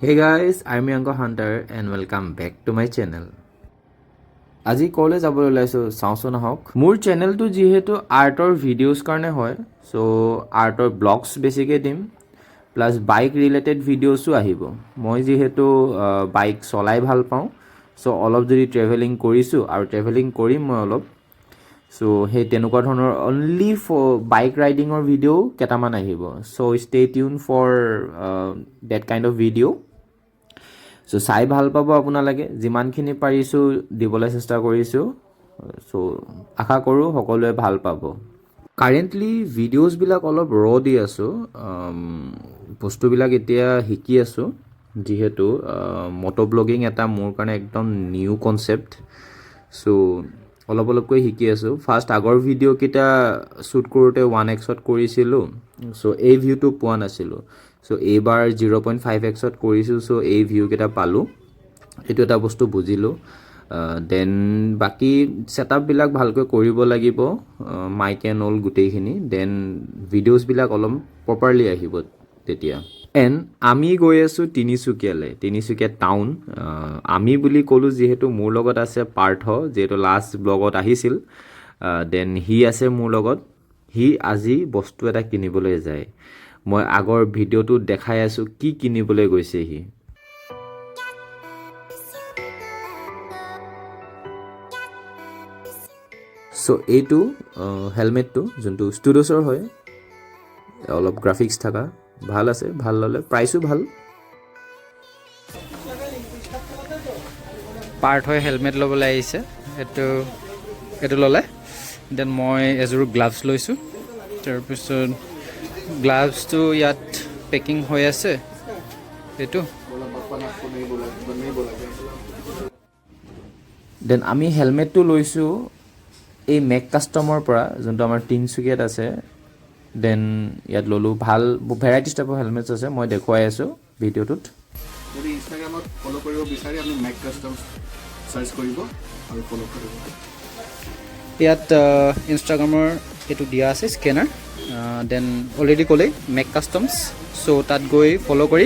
Hey guys, I'm Yanko Hunter and welcome back to my channel. আজি কলে যাবলৈ ওলাইছো চাওঁচোন আহক মোৰ চেনেলটো যিহেতু আৰ্টৰ ভিডিঅ'ছ কাৰণে হয় সো আৰ্টৰ ব্লগছ বেছিকৈ দিম প্লাছ বাইক ৰিলেটেড ভিডিঅ'ছো আহিব মই যিহেতু বাইক চলাই ভাল পাওঁ সো অলপ যদি ট্ৰেভেলিং কৰিছোঁ আৰু ট্ৰেভেলিং কৰিম মই অলপ সো সেই তেনেকুৱা ধৰণৰ অনলি ফৰ বাইক ৰাইডিঙৰ ভিডিঅ' কেইটামান আহিব so stay tune for that kind of video' so চাই ভাল পাব আপোনালোকে যিমানখিনি পাৰিছোঁ দিবলৈ চেষ্টা কৰিছোঁ সো আশা কৰোঁ সকলোৱে ভাল পাব কাৰেণ্টলি ভিডিঅ'ছবিলাক অলপ দি আছোঁ বস্তুবিলাক এতিয়া শিকি আছোঁ যিহেতু মটো ব্লগিং এটা মোৰ কাৰণে একদম নিউ কনচেপ্ট সো অলপকৈ শিকি আছোঁ ফাৰ্ষ্ট আগৰ ভিডিঅ'কেইটা শ্বুট কৰোঁতে 1xত কৰিছিলোঁ সো এই ভিউটো পোৱা নাছিলোঁ সো এইবাৰ 0.5xত কৰিছোঁ সো এই ভিউকেইটা পালোঁ এইটো এটা বস্তু বুজিলোঁ দেন বাকী ছেটআপবিলাক ভালকৈ কৰিব লাগিব মাইক এণ্ড অল গোটেইখিনি দেন ভিডিঅ'ছবিলাক অলপ প্ৰপাৰলি আহিব তেতিয়া এণ্ড আমি গৈ আছোঁ তিনিচুকীয়া টাউন আমি বুলি ক'লোঁ যিহেতু মোৰ লগত আছে পাৰ্থ যিহেতু লাষ্ট ব্লগত আহিছিল দেন সি আছে মোৰ লগত সি আজি বস্তু এটা কিনিবলৈ যায় মই আগৰ ভিডিঅ'টোত দেখাই আছোঁ কি কিনিবলৈ গৈছে সি সো এইটো হেলমেটটো যোনটো ষ্টুডিঅ'ছৰ হয় অলপ গ্ৰাফিক্স থকা ভাল আছে ভাল ল'লে প্ৰাইচো ভাল পাৰ্থই হেলমেট ল'বলৈ আহিছে এইটো ল'লে দেন মই এযোৰ গ্লাভছ লৈছোঁ তাৰপিছত গ্লাভছটো ইয়াত পেকিং হৈ আছে এইটো দেন আমি হেলমেটটো লৈছোঁ এই মেক কাষ্টমৰ পৰা যোনটো আমাৰ তিনিচুকীয়াত আছে দেন ইয়াত ল'লোঁ ভাল ভেৰাইটিজ টাইপৰ হেলমেটছ আছে মই দেখুৱাই আছোঁ ভিডিঅ'টোত যদি ইনষ্টাগ্ৰামত ফ'ল' কৰিব বিচাৰি আপুনি মেক কাষ্টম চাৰ্চ কৰিব আৰু ফ'ল' কৰিব ইয়াত ইনষ্টাগ্ৰামৰ এইটো দিয়া আছে স্কেনাৰ দেন অলৰেডি ক'লেই মেক কাষ্টমছ চ' তাত গৈ ফ'ল' কৰি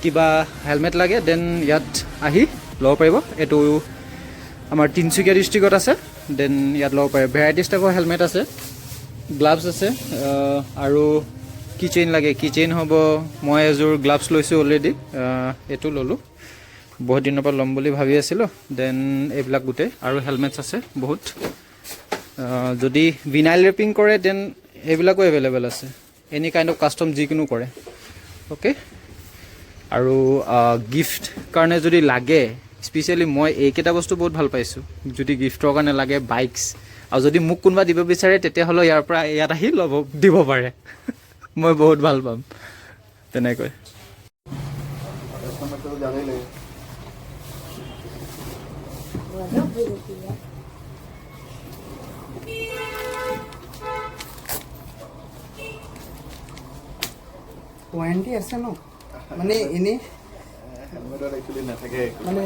কিবা হেলমেট লাগে দেন ইয়াত আহি ল'ব পাৰিব এইটো আমাৰ তিনিচুকীয়া ডিষ্ট্ৰিক্টত আছে দেন ইয়াত ল'ব পাৰে ভেৰাইটিজ টাইপৰ হেলমেট আছে গ্লাভছ আছে আৰু কি চেইন লাগে কি চেইন হ'ব মই এযোৰ গ্লাভছ লৈছোঁ অলৰেডি এইটো ল'লোঁ বহুত দিনৰ পৰা ল'ম বুলি ভাবি আছিলোঁ দেন এইবিলাক গোটেই আৰু হেলমেটছ আছে বহুত যদি ভিনাইল ৰেপিং কৰে দেন এইবিলাকো এভেইলেবল আছে এনি কাইণ্ড অফ কাষ্টম যিকোনো কৰে অ'কে আৰু গিফ্ট কাৰণে যদি লাগে স্পেচিয়েলি মই এইকেইটা বস্তু বহুত ভাল পাইছোঁ যদি গিফ্টৰ কাৰণে লাগে বাইকছ আৰু যদি মোক কোনোবা দিব বিচাৰে তেতিয়াহ'লে ইয়াৰ পৰা ইয়াত আহি দিব পাৰে মই বহুত ভাল পাম তেনেকৈ ৱাৰেণ্টি আছে ন মানে এনেই হেলমেটত একচুৱেলি নাথাকে মানে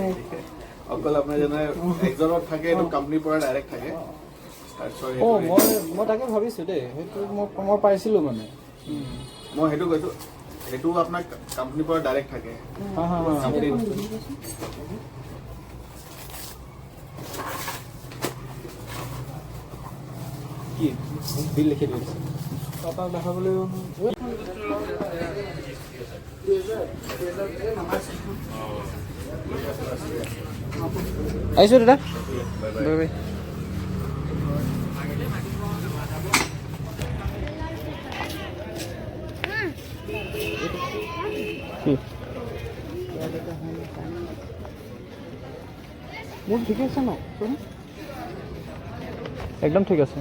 অকল আপোনাৰ যেনে একজনত থাকে এইটো কোম্পানীৰ পৰা ডাইৰেক্ট থাকে মই তাকে ভাবিছোঁ দেই সেইটো মই পাইছিলোঁ মানে মই সেইটো কৈছোঁ সেইটো আপোনাৰ কোম্পানীৰ পৰা ডাইৰেক্ট থাকে কি বিল লিখি দিছে তাৰপৰা দেখাবলৈ আহিছোঁ দাদা বাই বাই মোৰ ঠিক আছে ন একদম ঠিক আছে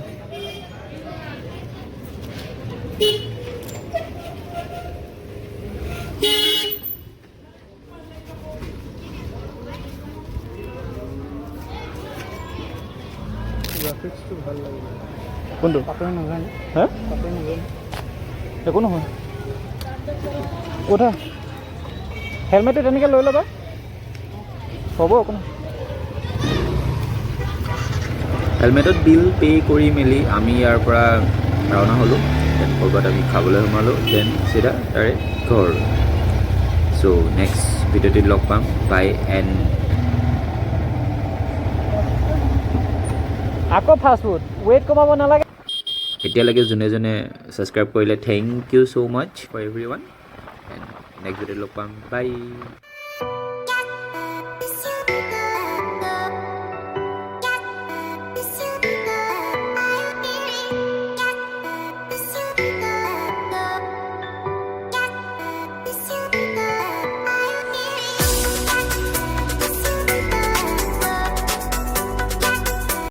গ্ৰাফিক্সটো ভাল লাগে কোনটো পাতৰি নাজানে হা পাতৰি নাজানে একো নহয় কোথা হেলমেটটো তেনেকৈ লৈ ল'বা হ'ব একো নহয় হেলমেটত বিল পে' কৰি মেলি আমি ইয়াৰ পৰা ৰাওনা হ'লোঁ দেন ক'ৰবাত আমি খাবলৈ সোমালোঁ দেন চিধা ডাইৰেক্ট ঘৰ চ' নেক্সট ভিডিঅ'টিত লগ পাম বাই এণ্ড আকৌ ফাষ্ট ফুড ৱেইট কমাব নালাগে এতিয়ালৈকে যোনে যোনে ছাবস্ক্ৰাইব কৰিলে thank you so' much for everyone and next ভিডিঅ'ত লগ পাম বাই